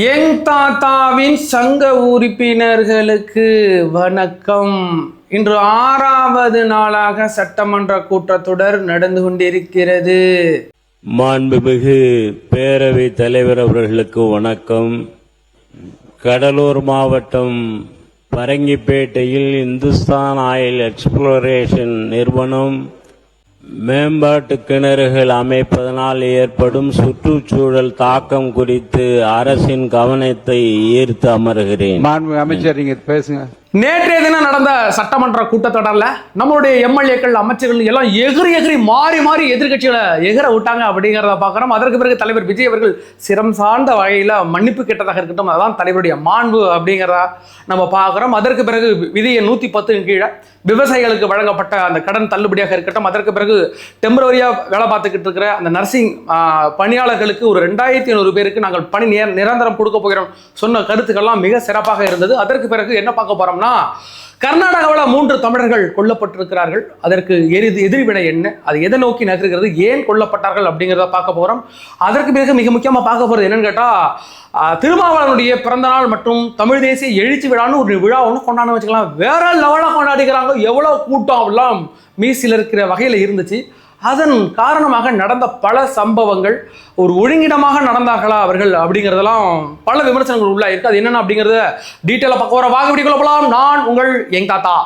Young தாத்தாவின் சங்க உறுப்பினர்களுக்கு வணக்கம். இன்று 6வது நாளாக சட்டமன்ற கூட்டத்தொடர் நடந்து கொண்டிருக்கிறது. மாண்புமிகு பேரவைத் தலைவர் அவர்களுக்கு வணக்கம். கடலூர் மாவட்டம் பரங்கிப்பேட்டையில் இந்துஸ்தான் ஆயில் எக்ஸ்ப்ளோரேஷன் நிறுவனம் மேம்பாட்டு கிணறுகள் அமைப்பதனால் ஏற்படும் சுற்றுச்சூழல் தாக்கம் குறித்து அரசின் கவனத்தை ஈர்த்து அமர்கிறேன். அமைச்சர் நீங்க பேசுங்க. நேற்றைய தினம் நடந்த சட்டமன்ற கூட்டத்தொடர்ல நம்மளுடைய எம்எல்ஏக்கள் அமைச்சர்கள் எல்லாம் எகிரி மாறி எதிர்கட்சிகளை எகிர விட்டாங்க அப்படிங்கிறத பார்க்கிறோம். அதற்கு பிறகு தலைவர் விஜய் அவர்கள் சிரம் சார்ந்த வகையில மன்னிப்பு கேட்டதாக இருக்கட்டும், அதான் தலைவருடைய மாண்பு அப்படிங்கிறதா நம்ம பார்க்கிறோம். அதற்கு பிறகு விதியை 110 கீழே விவசாயிகளுக்கு வழங்கப்பட்ட அந்த கடன் தள்ளுபடியாக இருக்கட்டும், அதற்கு பிறகு டெம்பரவரியா வேலை பார்த்துக்கிட்டு இருக்கிற அந்த நர்சிங் பணியாளர்களுக்கு ஒரு 2500 பேருக்கு நாங்கள் பணி நிரந்தரம் கொடுக்க போகிறோம் சொன்ன கருத்துக்கள்லாம் மிக சிறப்பாக இருந்தது. அதற்கு பிறகு என்ன பார்க்க போறோம், கர்நாடகாவில் 3 தமிழர்கள் கொல்லப்பட்டிருக்கிறார்கள். அதற்கு எதிர்வினை என்ன, அது எதை நோக்கி நகர்கிறது, ஏன் கொல்லப்பட்டார்கள் அப்படிங்கிறத பார்க்க போறோம். அதற்கு பிறகு மிக முக்கியமா பார்க்க போறது என்னன்னு கேட்டா, திருமாவளவனுடைய பிறந்த நாள் மற்றும் தமிழ் தேசிய எழுச்சி விழான்னு ஒரு விழா ஒன்று கொண்டாட வச்சுக்கலாம். வேற லெவலா கொண்டாடிக்கிறாங்க. எவ்வளவு கூட்டம் எல்லாம் மீசில் இருக்கிற வகையில இருந்துச்சு. அதன் காரணமாக நடந்த பல சம்பவங்கள் ஒரு ஒழுங்கிடமாக நடந்தார்களா அவர்கள் அப்படிங்கிறதெல்லாம் பல விமர்சனங்கள் உள்ள இருக்கு. அது என்னென்ன அப்படிங்கிறத டீட்டெயிலாக பார்க்க வர வாங்க வீடியோக்குள்ள போகலாம். நான் உங்கள் யங் தாத்தா.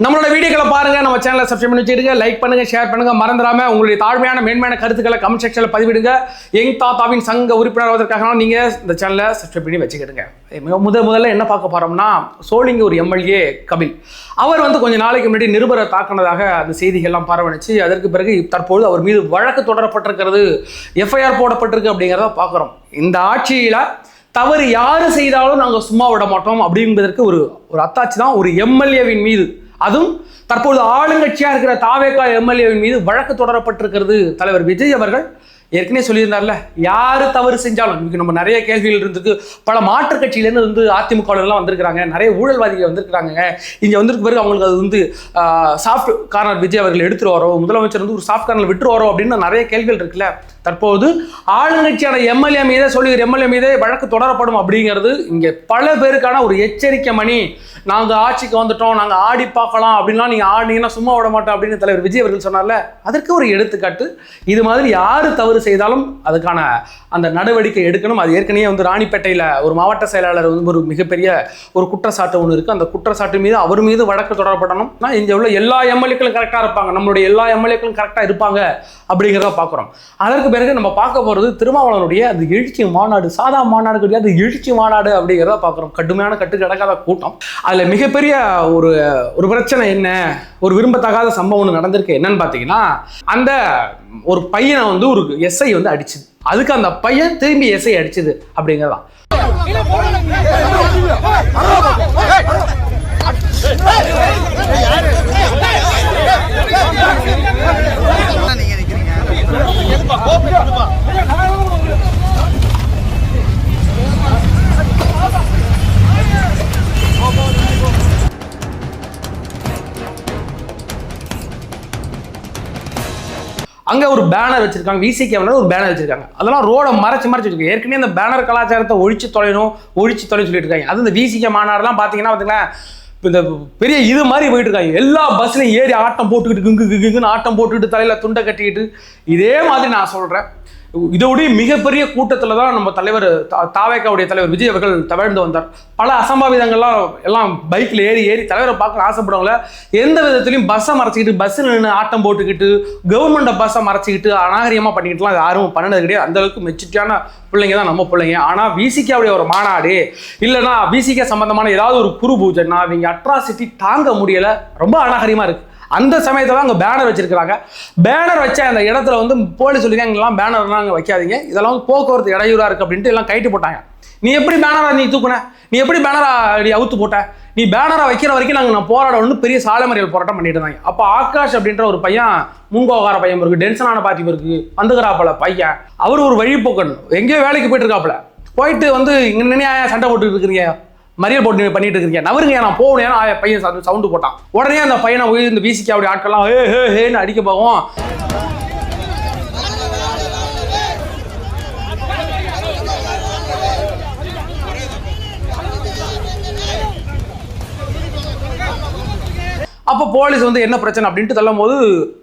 நம்மளோட வீடியோக்களை பாருங்க, நம்ம சேனலை சப்ஸ்கிரைப் பண்ணி வச்சுடுங்க, லைக் பண்ணுங்க, ஷேர் பண்ணுங்க, மறந்துடாம உங்களுடைய தாழ்மையான மேன்மையான கருத்துக்களை கமெண்ட் செக்ஷன்ல பதிவிடுங்க. யங் தாத்தாவின் சங்க உறுப்பினராவதற்காக நீங்க இந்த சேனலை சப்ஸ்கிரைப் பண்ணி வச்சுக்கிடுங்க. முதல்ல என்ன பார்க்க போறோம்னா, சோளிங்கூர் எம்எல்ஏ கபில் அவர் கொஞ்ச நாளைக்கு முன்னாடி நிருபரை தாக்கினதாக அந்த செய்திகள்லாம் பரவணிச்சு. அதற்கு பிறகு தற்போது அவர் மீது வழக்கு தொடரப்பட்டிருக்கிறது, எஃப்ஐஆர் போடப்பட்டிருக்கு அப்படிங்கிறத பார்க்குறோம். இந்த ஆட்சியில தவறு யாரு செய்தாலும் நாங்கள் சும்மா விட மாட்டோம் அப்படிங்கிறதுக்கு ஒரு அத்தாட்சி தான் ஒரு எம்எல்ஏவின் மீது, அதுவும் தற்போது ஆளுங்கட்சியா இருக்கிற தாவேகா எம்எல்ஏவின் மீது வழக்கு தொடரப்பட்டிருக்கிறது. தலைவர் விஜய் அவர்கள் ஏற்கனவே சொல்லியிருந்தார்ல, யாரு தவறு செஞ்சாலும், இன்னைக்கு நம்ம நிறைய கேள்விகள் இருந்திருக்கு. பல மாற்றுக் கட்சியிலேருந்து அதிமுக எல்லாம் வந்திருக்கிறாங்க, நிறைய ஊழல்வாதிகள் வந்திருக்கிறாங்க. இங்க வந்திருக்கு பிறகு அவங்களுக்கு அது சாஃப்ட் கார்னர் விஜய் அவர்கள் எடுத்துருவாரோ, முதலமைச்சர் ஒரு சாஃப்ட் கார்னர் விட்டுருவாரோ அப்படின்னு நிறைய கேள்விகள் இருக்குல்ல. தற்போது ஆளுங்கட்சியான எம்எல்ஏ மீதே சொல்லுகிற எம்எல்ஏ மீதே வழக்கு தொடரப்படும் அப்படிங்கிறது இங்க பல பேருக்கான ஒரு எச்சரிக்கை மணி. நாங்க ஆட்சிக்கு வந்துட்டோம், நாங்க ஆடி பார்க்கலாம் அப்படின்லாம் நீங்க ஆடினீங்கன்னா சும்மா விட மாட்டோம் அப்படின்னு தலைவர் விஜய் அவர்கள் சொன்னார்ல, அதற்கு ஒரு எடுத்துக்காட்டு. இது மாதிரி யாரு தவறு செய்தாலும் அதுக்கான அந்த நடவடிக்கை எடுக்கணும். அது ஏற்கனவே ராணிப்பேட்டையில ஒரு மாவட்ட செயலாளர் ஒரு மிகப்பெரிய ஒரு குற்றச்சாட்டு ஒன்று இருக்கு. அந்த குற்றச்சாட்டு மீது அவர் மீது வழக்கு தொடரப்படணும். இங்க உள்ள எல்லா எம்எல்ஏக்களும் கரெக்டா இருப்பாங்க, நம்மளுடைய எல்லா எம்எல்ஏக்களும் கரெக்டா இருப்பாங்க அப்படிங்கிறத பார்க்கிறோம். அதற்கு பிறகு நம்ம பார்க்க போறது திருமாவளவனுடைய அந்த எழுச்சி மாநாடு. சாதா மாநாடு கிடையாது, எழுச்சி மாநாடு அப்படிங்கிறத பார்க்கிறோம். கடுமையான கட்டுக்கடக்காத கூட்டம். அதுல மிகப்பெரிய ஒரு பிரச்சனை என்ன, ஒரு விரும்பத்தகாத சம்பவம் ஒன்று நடந்திருக்கு. என்னன்னு பாத்தீங்கன்னா, அந்த ஒரு பையனை ஒரு எஸ்ஐ அடிச்சுது. அதுக்கு அந்த பையன் திரும்பி எஸ்ஐ அடிச்சது அப்படிங்கிறதான். அங்க ஒரு பேனர் வச்சிருக்காங்க, விசிகே ஒரு பேனர் வச்சிருக்காங்க. அதெல்லாம் ரோட மறைச்சு வச்சிருக்காங்க. ஏற்கனவே இந்த பேனர் கலாச்சாரத்தை ஒழிச்சு தொலைன்னு சொல்லிட்டு இருக்காங்க. அது இந்த விசிகே மாநாடுலாம் பாத்தீங்கன்னா இந்த பெரிய இது மாதிரி போயிட்டு இருக்காங்க. எல்லா பஸ்லையும் ஏறி ஆட்டம் போட்டுக்கிட்டு கிங்குன்னு ஆட்டம் போட்டுக்கிட்டு தலையில துண்டை கட்டிக்கிட்டு இதே மாதிரி நான் சொல்றேன். இதோடைய மிகப்பெரிய கூட்டத்தில் தான் நம்ம தலைவர் தாவேகாவுடைய தலைவர் விஜய் அவர்கள் தவழ்ந்து வந்தார். பல அசம்பாவிதங்கள்லாம் எல்லாம் பைக்கில் ஏறி தலைவரை பார்க்க ஆசைப்படுவாங்கள, எந்த விதத்துலையும் பஸ்ஸை மறைச்சிக்கிட்டு பஸ்ஸில் நின்று ஆட்டம் போட்டுக்கிட்டு கவர்மெண்ட்டை பஸ்ஸை மறைச்சிக்கிட்டு அநாகரிகமாக பண்ணிக்கிட்டுலாம் யாரும் பண்ணினது கிடையாது. அந்த அளவுக்கு மெச்சூரிட்டியான பிள்ளைங்க தான் நம்ம பிள்ளைங்க. ஆனால் விசிகேவுடைய ஒரு மாநாடு இல்லைன்னா விசிகே சம்பந்தமான ஏதாவது ஒரு குரு பூஜைன்னா அவங்க அட்ராசிட்டி தாங்க முடியலை, ரொம்ப அநாகரிகமாக இருக்கு. அந்த சமயத்தை தான் அங்கே பேனர் வச்சிருக்கிறாங்க. பேனர் வச்ச அந்த இடத்துல போலீஸ் சொல்லியிருக்காங்க, இங்கெல்லாம் பேனர்லாம் அங்கே வைக்காதீங்க, இதெல்லாம் போக்குவரத்து இடையூறாக இருக்குது அப்படின்ட்டு எல்லாம் கைட்டு போட்டாங்க. நீ எப்படி பேனரா நீ தூக்குன, நீ எப்படி பேனரா நீ அவுத்து போட்ட, நீ பேனரா வைக்கிற வரைக்கும் நான் போராட பெரிய சாலை மறியல் போராட்டம் பண்ணிட்டு இருந்தாங்க. அப்போ ஆகாஷ் அப்படின்ற ஒரு பையன், முன்கோகார பையன் இருக்கு, டென்ஷனான பார்ட்டி இருக்கு, வந்துக்கிறாப்பல பையன், அவர் ஒரு வழிபோக்கன், எங்கேயோ வேலைக்கு போயிட்டு இருக்காப்புல, போயிட்டு இங்கே நினையா சண்டை போட்டுட்டு இருக்கிறீங்க, மறியல் போட்டு பண்ணிட்டு இருக்கீங்க, நவருங்க நான் போகணும். பையன் சவுண்டு போட்டான். உடனே அந்த பையனை போய் இந்த விசிக்கு அப்படி ஆட்கள்லாம் ஹேன்னு அடிக்க போகும். அப்போ போலீஸ் வந்து என்ன பிரச்சனை அப்படின்ட்டு தள்ளும் போது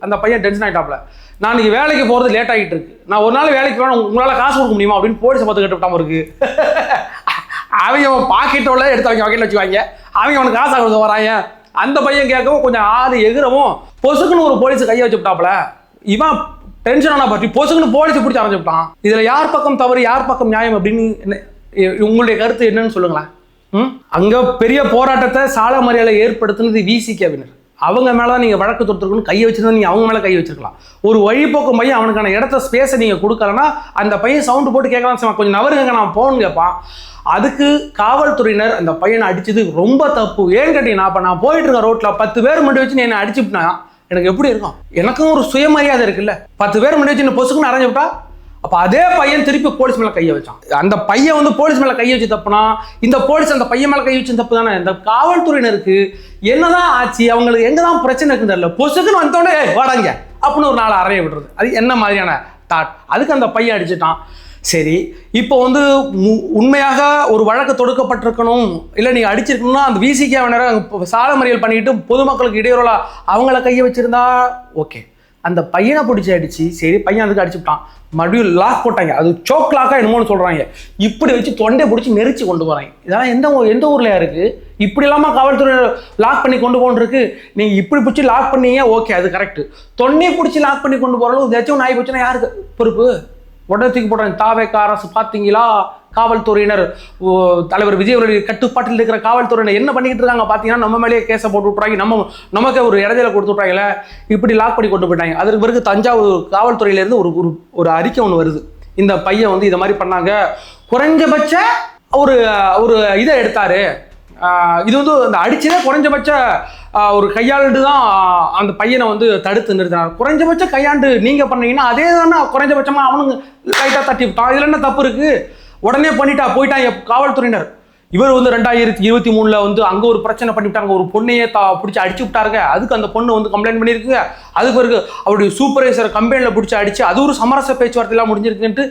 அந்த பையன் டென்ஷன் ஆகிட்டாப்ல. நான் இன்னைக்கு வேலைக்கு போகிறது லேட் ஆகிட்டு இருக்கு, நான் ஒரு நாள் வேலைக்கு போனால் உங்களால் காசு கொடுக்க முடியுமா அப்படின்னு போலீஸை பார்த்து கேட்டுவிட்டாம இருக்கு. அவங்க பாக்கெட்டோட எடுத்து அவங்க வகையில் வச்சுக்குவாங்க, அவங்க அவனுக்கு காசு கொடுக்க வராங்க. அந்த பையன் கேட்கவும் கொஞ்சம் ஆறு எகிறவும் பொசுக்குன்னு ஒரு போலீஸ் கையை வச்சுட்டாப்ல. இவன் டென்ஷனான பற்றி பொசுக்குன்னு போலீஸ் பிடிச்சி அரைஞ்சுட்டான். இதில் யார் பக்கம் தவறு யார் பக்கம் நியாயம் அப்படின்னு உங்களுடைய கருத்து என்னன்னு சொல்லுங்களேன். அங்க பெரிய போராட்டத்தை சால மறியலை ஏற்படுத்தினது விசிகவினர். அவங்க மேலதான் நீங்க வழக்கு தொடுத்துருக்கணும். கையை வச்சிருந்தா நீங்க அவங்க மேல கை வச்சிருக்கலாம். ஒரு வழிபோக்கு பையன் அவனுக்கான இடத்த ஸ்பேஸை நீங்க கொடுக்கலன்னா அந்த பையன் சவுண்டு போட்டு கேட்கலாம், கொஞ்சம் நவருங்க நான் போன்னு கேட்பான். அதுக்கு காவல்துறையினர் அந்த பையனை அடிச்சது ரொம்ப தப்பு. ஏன்னு கேட்டீங்கன்னா, இப்ப நான் போயிட்டு இருக்கேன் ரோட்ல 10 பேர் மட்டும் வச்சு நீ என்ன அடிச்சுட்டா எனக்கு எப்படி இருக்கும்? எனக்கும் ஒரு சுயமரியாதை இருக்குல்ல. 10 பேர் மட்டும் வச்சு என்ன பொசுக்குன்னு அரைஞ்சு விட்டா, அப்ப அதே பையன் திருப்பி போலீஸ் மேல கையை வச்சான். அந்த பையன் வந்து போலீஸ் மேல கையை வச்சு தப்புனா, இந்த போலீஸ் அந்த பையன் மேல கை வச்சு தப்பு தானே. இந்த காவல்துறையினருக்கு என்னதான் ஆச்சு, அவங்களுக்கு எங்கதான் பிரச்சனை இருக்குன்னு தெரியல. பொசுக்குன்னு வந்தோடனே வாடாங்க அப்படின்னு ஒரு நாள் அறைய விடுறது, அது என்ன மாதிரியான தாட்? அதுக்கு அந்த பையன் அடிச்சுட்டான். சரி, இப்போ வந்து உண்மையாக ஒரு வழக்கு தொடுக்கப்பட்டிருக்கணும், இல்லை நீங்கள் அடிச்சிருக்கணும்னா அந்த விசிகே நேரம் சால மறியல் பண்ணிட்டு பொதுமக்களுக்கு இடையூறலா அவங்கள கையை வச்சிருந்தா ஓகே. அந்த பையனை பிடிச்சி அடிச்சு, சரி பையன் அதுக்கு அடிச்சுட்டான், மறுபடியும் லாக் போட்டாங்க. அது சோக் லாக்கா என்னமோன்னு சொல்றாங்க. இப்படி வச்சு தொண்டை பிடிச்சி நெரிச்சு கொண்டு போறாங்க. இதெல்லாம் எந்த ஊர்லயா இருக்கு? இப்படி இல்லாம காவல்துறை லாக் பண்ணி கொண்டு போன்றிருக்கு. நீங்க இப்படி பிடிச்சி லாக் பண்ணீங்க, ஓகே அது கரெக்ட். தொண்டையை பிடிச்சி லாக் பண்ணி கொண்டு போற அளவு ஏதாச்சும் நாய் போச்சுன்னா யாருக்கு பொறுப்பு? உடனே தூக்கி போடுறாங்க. தாவேக அரசு பார்த்தீங்களா, காவல்துறையினர் தலைவர் விஜய் அவருடைய கட்டுப்பாட்டில் இருக்கிற காவல்துறையினர் என்ன பண்ணிக்கிட்டு இருக்காங்க பார்த்தீங்கன்னா, நம்ம மேலேயே கேஸை போட்டு விட்றாங்க, நமக்கு ஒரு இடையில கொடுத்து விட்றாங்களே, இப்படி லாக் பண்ணி கொண்டு போயிட்டாங்க. அதற்கு பிறகு தஞ்சாவூர் காவல்துறையிலேருந்து ஒரு அறிக்கை ஒன்று வருது. இந்த பையன் வந்து இதை மாதிரி பண்ணாங்க, குறைஞ்சபட்ச ஒரு இதை எடுத்தாரு. இது வந்து அந்த அடிச்சதே குறைஞ்சபட்ச ஒரு கையாண்டு தான் அந்த பையனை வந்து தடுத்து நிறுத்தினார். குறைஞ்சபட்ச கையாண்டு நீங்க பண்ணீங்கன்னா அதே தானே குறைஞ்சபட்சமா அவனுங்க லைட்டா தட்டி விட்டான். இதுல என்ன தப்பு இருக்கு? உடனே போயிட்டாங்க காவல்துறையினர். இவர் வந்து 2023 வந்து அங்க ஒரு பிரச்சனை பண்ணிவிட்டாங்க, ஒரு பொண்ணையே பிடிச்சி அடிச்சு விட்டாருங்க. அதுக்கு அந்த பொண்ணு வந்து கம்ப்ளைண்ட் பண்ணியிருக்குங்க. அதுக்கு பிறகு அவருடைய சூப்பர்வைசர் கம்பெனியில பிடிச்சி அடிச்சு அது ஒரு சமரச பேச்சுவார்த்தையெல்லாம் முடிஞ்சிருக்குன்ட்டு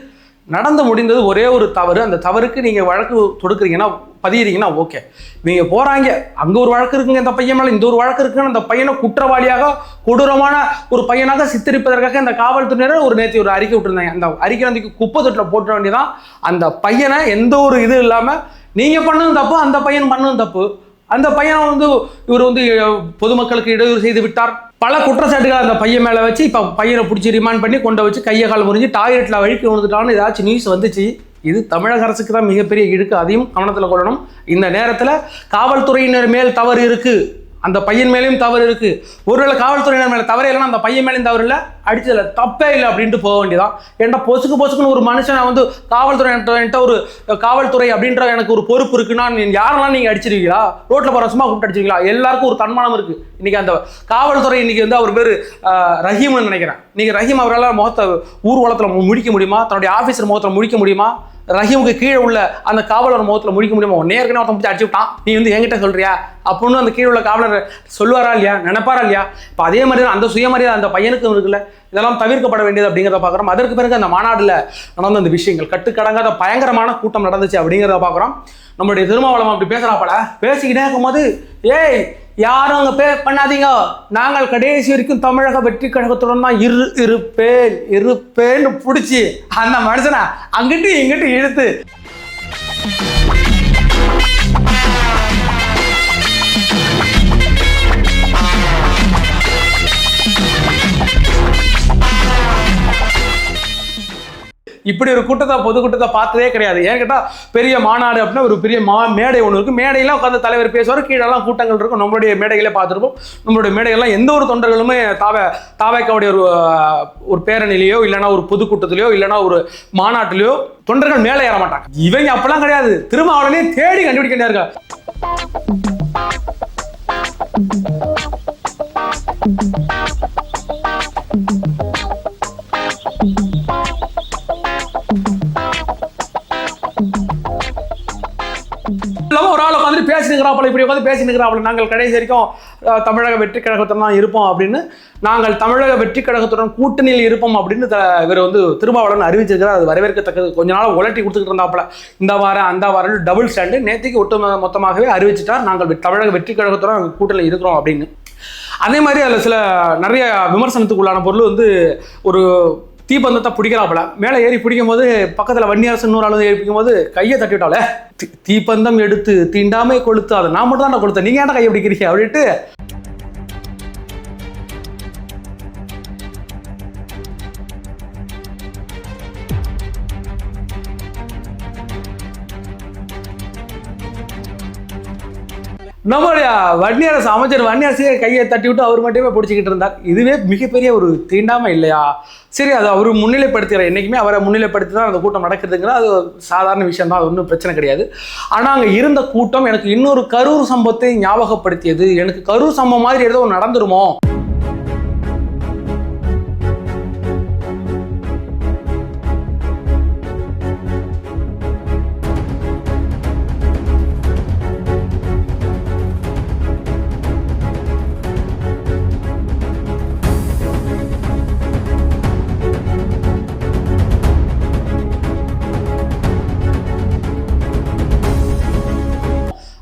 முடிந்தது ஒரே ஒரு தவறு. அந்த தவறுக்கு நீங்க வழக்கு தொடுக்குறீங்கன்னா பதிகிறீங்கன்னா ஓகே. இவங்க போறாங்க, அங்க ஒரு வழக்கு இருக்குங்க, இந்த பையன் மேல இந்த ஒரு வழக்கு இருக்குன்னு அந்த பையனை குற்றவாளியாக கொடூரமான ஒரு பையனாக சித்தரிப்பதற்காக இந்த காவல்துறையினர் நேற்று ஒரு அறிக்கை விட்டுருந்தாங்க. அந்த அறிக்கை வந்து குப்பை தொட்டில் போட்ட வேண்டியதான். அந்த பையனை எந்த ஒரு இது இல்லாம நீங்க பண்ணதும் தப்பு, அந்த பையன் பண்ணதும் தப்பு. அந்த பையனை வந்து இவர் வந்து பொதுமக்களுக்கு இடையூறு செய்து விட்டார். பல குற்றச்சாட்டுகள் அந்த பையன் மேல வச்சு இப்ப பையனை பிடிச்சி ரிமாண்ட் பண்ணி கொண்டு வச்சு கையை கால் முறிஞ்சு டாய்லெட்ல வழிக்கு விழுந்துட்டான்னு ஏதாச்சும் நியூஸ் வந்துச்சு. இது தமிழக அரசுக்கு தான் மிகப்பெரிய இழுக்கு. அதையும் கவனத்தில் கொள்ளணும். இந்த நேரத்தில் காவல்துறையினர் மேல் தவறு இருக்கு, அந்த பையன் மேலேயும் தவறு இருக்கு. ஒருவேளை காவல்துறையினர் மேலே தவறு இல்லைன்னா அந்த பையன் மேலேயும் தவறு இல்லை, அடிச்சதில்ல தப்பே இல்லை அப்படின்ட்டு போக வேண்டியதான். ஏன்டா பொசுக்குன்னு ஒரு மனுஷனை வந்து காவல்துறை ஒரு காவல்துறை அப்படின்ற எனக்கு ஒரு பொறுப்பு இருக்குன்னா யாரெல்லாம் நீங்கள் அடிச்சிருவீங்களா? ரோட்டில் போகிற சும்மா கூப்பிட்டு அடிச்சிருவீங்களா? எல்லாருக்கும் ஒரு தன்மானம் இருக்கு. இன்னைக்கு அந்த காவல்துறை இன்னைக்கு வந்து அவர் பேர் ரஹீம்னு நினைக்கிறேன். இன்னைக்கு ரஹீம் அவரால் முகத்தை ஊர்வலத்தில் முடிக்க முடியுமா? தன்னுடைய ஆஃபீஸர் முகத்தில் முடிக்க முடியுமா? ரஹீமுக்கு கீழே உள்ள அந்த காவலர் முகத்தில் முடிக்க முடியுமா? நேர்கனே ஒருத்தன் முடிச்சு அடிச்சு விட்டான், நீ வந்து என்கிட்ட சொல்றியா அப்படின்னு அந்த கீழே உள்ள காவலர் சொல்லுவாரா இல்லையா, நினைப்பாரா இல்லையா? இப்போ அதே மாதிரி தான் அந்த சுயமரியாதை அந்த பையனுக்கு இருக்குல்ல. இதெல்லாம் தவிர்க்கப்பட வேண்டியது அப்படிங்கிறத பார்க்குறோம். அதற்கு பிறகு அந்த மாநாட்டில் நடந்த அந்த விஷயங்கள், கட்டுக்கடங்காத பயங்கரமான கூட்டம் நடந்துச்சு அப்படிங்கிறத பார்க்குறோம். நம்மளுடைய திருமாவளவன் அப்படி பேசுறாப்பட, பேசிக்கிட்டே இருக்கும்போது ஏய் யாரும் அங்கே பே பண்ணாதீங்க, நாங்கள் கடைசி வரைக்கும் தமிழக வெற்றி கழகத்துடன் தான் இருப்பேன்னு பிடிச்சி அந்த மனுஷனை அங்கிட்டு இங்கிட்டு இழுத்து இப்படி ஒரு பொதுக்கூட்டத்தை பார்த்ததே கிடையாது. ஏன் கேட்டால் பெரிய மாநாடு அப்படின்னா ஒரு பெரிய மேடை ஒன்று இருக்குது. மேடையெல்லாம் உட்காந்து தலைவர் பேசுவார், கீழெல்லாம் கூட்டங்கள் இருக்கும். நம்மளுடைய மேடைகளே பார்த்துருப்போம். நம்மளுடைய மேடைகள்லாம் எந்த ஒரு தொண்டர்களுமே தாவேக்காவுடைய ஒரு பேரணிலையோ இல்லைன்னா ஒரு பொதுக்கூட்டத்திலையோ இல்லைன்னா ஒரு மாநாட்டிலையோ தொண்டர்கள் மேலே ஏற மாட்டாங்க. இவங்க அப்பெல்லாம் கிடையாது, திருமாவளவனே தேடி கண்டுபிடிக்க வேண்டியா. ஒரு ஆள் உட்காந்து நிற்கிறாப்புல, இப்படி உட்காந்து பேசி நிற்கிறாப்புல, நாங்கள் கடைசி வரைக்கும் தமிழக வெற்றி கழகத்துடன் தான் இருப்போம் அப்படின்னு, நாங்கள் தமிழக வெற்றி கழகத்துடன் கூட்டணியில் இருப்போம் அப்படின்னு இவர் வந்து திருமாவளவன் அறிவிச்சிருக்கிறார். அது வரவேற்கத்தக்கது. கொஞ்ச நாள் உலட்டி கொடுத்துக்கிட்டு இருந்தாப்புல, இந்த வாரம் அந்த வாரம் டபுள் ஸ்டாண்டு. நேற்றுக்கு மொத்தமாகவே அறிவிச்சிட்டார், நாங்கள் தமிழக வெற்றி கழகத்துடன் கூட்டணியில் இருக்கிறோம் அப்படின்னு. அதே மாதிரி அதில் சில நிறைய விமர்சனத்துக்கு உள்ளான பொருள் வந்து, ஒரு தீப்பந்தத்தை பிடிக்கிறாப்புல, மேலே ஏறி பிடிக்கும் போது பக்கத்தில் வன்னியரசு இன்னொரு அளவு ஏறி பிடிக்கும் போது கையை தட்டி விட்டால, தீப்பந்தம் எடுத்து தீண்டாமை கொளுத்து, அதை நான் மட்டும் தான் கொடுத்தேன், நீங்க ஏன்டா கையை பிடிக்கிறீங்க அப்படின்ட்டு நம்மளுடைய வன்னியரசு அமைச்சர் வன்னியரசையே கையை தட்டி விட்டு அவர் மட்டுமே பிடிச்சிக்கிட்டு இருந்தார். இதுவே மிகப்பெரிய ஒரு தீண்டாமை இல்லையா? சரி, அது அவர் முன்னிலைப்படுத்துகிற, என்றைக்குமே அவரை முன்னிலைப்படுத்தி தான் அந்த கூட்டம் நடக்குதுங்கிற, அது சாதாரண விஷயம் தான், அது ஒன்றும் பிரச்சனை கிடையாது. ஆனால் அங்கே இருந்த கூட்டம் எனக்கு இன்னொரு கரூர் சம்பவத்தை ஞாபகப்படுத்தியது. எனக்கு கரூர் சம்பவம் மாதிரி ஏதோ நடந்துருமோ.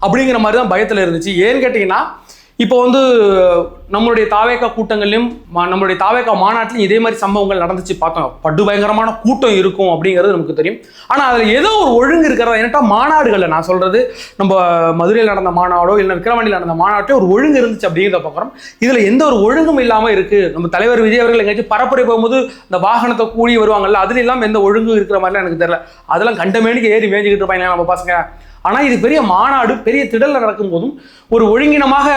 அப்படிங்கிற மாதிரி தான் பயத்தில் இருந்துச்சு. ஏன்னு கேட்டிங்கன்னா, இப்போ வந்து நம்மளுடைய தாவேக்கா கூட்டங்கள்லையும் நம்மளுடைய தாவேக்கா மாநாட்டிலையும் இதே மாதிரி சம்பவங்கள் நடந்துச்சு பார்த்தோம். படு பயங்கரமான கூட்டம் இருக்கும் அப்படிங்கிறது நமக்கு தெரியும். ஆனால் அதில் ஏதோ ஒரு ஒழுங்கு இருக்கிறதா, ஏன்னா மாநாடுகளில் நான் சொல்கிறது, நம்ம மதுரையில் நடந்த மாநாடோ இல்லை விக்கிரவாண்டியில் நடந்த மாநாட்டோ ஒரு ஒழுங்கு இருந்துச்சு அப்படிங்கிறத பார்க்குறோம். இதில் எந்த ஒரு ஒழுங்கும் இல்லாமல் இருக்குது. நம்ம தலைவர் விஜய் அவர்கள் எங்கேயாச்சும் பரப்புரை போகும்போது இந்த வாகனத்தை கூடி வருவாங்கல்ல, அதுல இல்லாமல் எந்த ஒழுங்கும் இருக்கிற மாதிரிலாம் எனக்கு தெரியல. அதெல்லாம் கண்டமேனிக்கு ஏறி மேய்ஞ்சிக்கிட்டு இருப்பாங்க நம்ம பசங்க. ஆனால் இது பெரிய மாநாடு, பெரிய திடலில் நடக்கும் போதும் ஒரு ஒழுங்கினமாக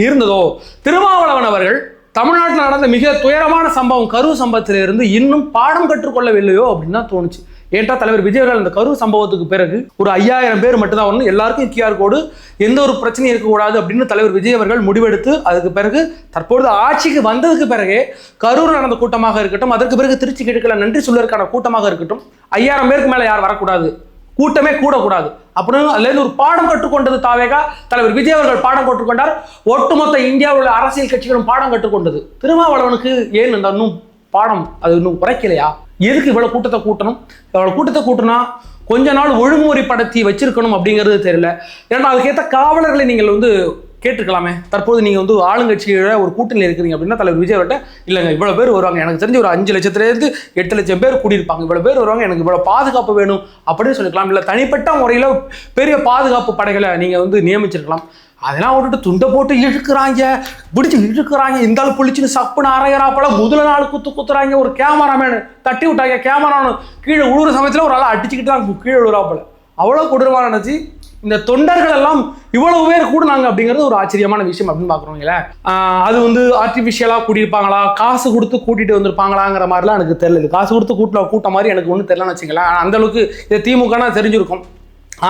இருந்ததோ. திருமாவளவன் அவர்கள் தமிழ்நாட்டில் நடந்த மிக துயரமான சம்பவம் கரூர் சம்பவத்திலிருந்து இன்னும் பாடம் கற்றுக்கொள்ளவில்லையோ அப்படின்னு தான் தோணுச்சு. ஏன்டா தலைவர் விஜய் அவர்கள் அந்த கரூர் சம்பவத்துக்கு பிறகு ஒரு 5000 பேர் மட்டும்தான் வரணும், எல்லாருக்கும் QR கோடு, எந்த ஒரு பிரச்சனையும் இருக்கக்கூடாது அப்படின்னு தலைவர் விஜய் அவர்கள் முடிவெடுத்து, அதுக்கு பிறகு தற்பொழுது ஆட்சிக்கு வந்ததுக்கு பிறகு கரூர் நடந்த கூட்டமாக இருக்கட்டும், அதற்கு பிறகு திருச்சி கிழக்கில் நன்றி சொல்வதற்கான கூட்டமாக இருக்கட்டும், 5000 பேருக்கு மேலே யார் வரக்கூடாது, கூட்டமே கூடக்கூடாது அப்படின்னு அதுலேருந்து ஒரு பாடம் கற்றுக்கொண்டது தாவேகா. தலைவர் விஜய் அவர்கள் பாடம் கற்றுக்கொண்டார். ஒட்டுமொத்த இந்தியாவில் உள்ள அரசியல் கட்சிகளும் பாடம் கற்றுக்கொண்டது. திருமாவளவனுக்கு ஏன் இந்த இன்னும் பாடம் அது இன்னும் குறைக்கலையா? எதுக்கு இவ்வளவு கூட்டத்தை கூட்டணும்? இவ்வளவு கூட்டத்தை கூட்டினா கொஞ்ச நாள் ஒழுங்குமுறைப்படுத்தி வச்சிருக்கணும் அப்படிங்கிறது தெரியல. ஏன்னா அதுக்கேற்ற காவலர்களை நீங்கள் வந்து கேட்டுக்கலாமே. தற்போது நீங்கள் வந்து ஆளுங்கட்சியோட ஒரு கூட்டணியில் இருக்கிறீங்க அப்படின்னா தலைவர் விஜய் அவர்கிட்ட, இல்லைங்க இவ்வளோ பேர் வருவாங்க, எனக்கு தெரிஞ்சு ஒரு 5 லட்சத்துலேருந்து 8 லட்சம் பேர் கூடியிருப்பாங்க, இவ்வளோ பேர் வருவாங்க, எனக்கு இவ்வளோ பாதுகாப்பு வேணும் அப்படின்னு சொல்லிக்கலாம். இல்லை தனிப்பட்ட முறையில் பெரிய பாதுகாப்பு படைகளை நீங்கள் வந்து நியமிச்சிருக்கலாம். அதெல்லாம் விட்டுட்டு துண்டை போட்டு இழுக்கிறாங்க, பிடிச்சி இழுக்கிறாங்க, இந்த ஆள் புளிச்சுன்னு சப்புன்னு அரைகிறாப்பல முதல நாள் குத்துறாங்க. ஒரு கேமராமேனு தட்டி விட்டாங்க, கேமரானு கீழே உழுவுற சமயத்தில் ஒரு ஆள் அடிச்சுக்கிட்டு தான் கீழே விழுறாப்பல. அவ்வளோ கொடூரமாக நினச்சி இந்த தொண்டர்கள் எல்லாம் இவ்வளவு பேர் கூடுனாங்க அப்படிங்கிறது ஒரு ஆச்சரியமான விஷயம் அப்படின்னு பார்க்குறோங்களே. அது வந்து ஆர்டிஃபிஷியலாக கூட்டியிருப்பாங்களா, காசு கொடுத்து கூட்டிகிட்டு வந்திருப்பாங்களாங்கிற மாதிரிலாம் எனக்கு தெரியல. காசு கொடுத்து கூட்டம் மாதிரி எனக்கு ஒன்றும் தெரியலன்னு வச்சுங்களேன். அந்த அளவுக்கு இதை திமுகனா தெரிஞ்சிருக்கும்,